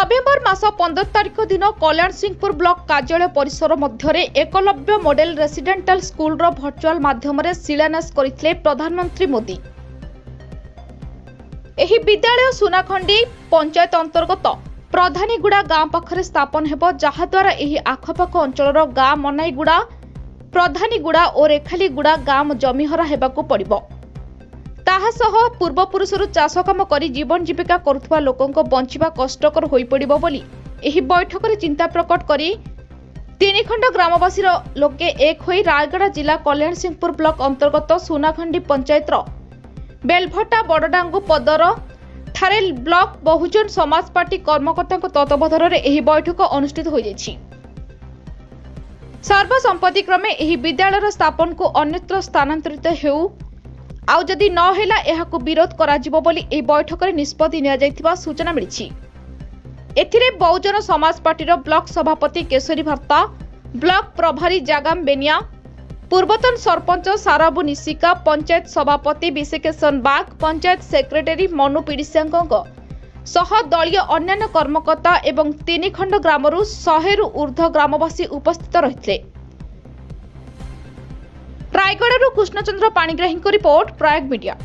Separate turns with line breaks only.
नवेम्बर मास 15 तारिख दिन कल्याण सिंहपुर ब्लॉक कार्यालय परिसर मध्य एकलव्य मॉडल रेसिडेंटल स्कूल रो वर्चुअल माध्यम शिलान्यास करथिले प्रधानमंत्री मोदी। एही विद्यालय सुनाखंडी पंचायत अंतर्गत प्रधानीगुड़ा गांव पाखरे स्थापन हेबो, जहा द्वारा एही आखपाख अंचलर गां मनाईगुड़ा, प्रधानीगुड़ा और रेखालीगुड़ा गांव जमीहरा हेबाकू पड़िबो। ताहासह पूर्वपुरुषरु चाष काम करी जीवन जीविका करुथुवा लोकंको बंचिबा कष्टकर होई पड़िबो बोली एही बैठकरे चिंता प्रकट करी तीनिखंड ग्रामवासी लोके एक होई रायगड़ा जिला कल्याण सिंहपुर ब्लॉक अंतर्गत सुनाखंडी पंचायत बेलभट्टा बड़डांगु पदर ठारे ब्लॉक बहुजन समाज पार्टी कर्मकर्ता तत्वावधान में एही बैठक अनुष्ठित हो जायछि। सर्वसम्मति क्रमे एही विद्यालय स्थापन को अन्यत्र स्थानांतरित हेउ आउ जदि न हेला एहाकु विरोध कराजिबो बोली एही बैठक में निष्पत्ति निया जायथिबा सूचना मिलिछि। एथिरे बहुजन समाज पार्टीर ब्लॉक सभापति केशरी भर्ता, ब्लॉक प्रभारी जागाम बेनिया, पूर्वतन सरपंच साराबू निशिका, पंचायत सभापति विशेकेशन बाग, पंचायत सेक्रेटरी मनु पीडिशांक सह दलीय अन्यान्य कर्मकर्ता एवं तीनिखंड ग्रामरू 100 रु ऊर्ध्व ग्रामवासी उपस्थित रहिथिले। रायगड़ारू कृष्णचंद्र पाणिग्राही रिपोर्ट, प्रयाग मीडिया।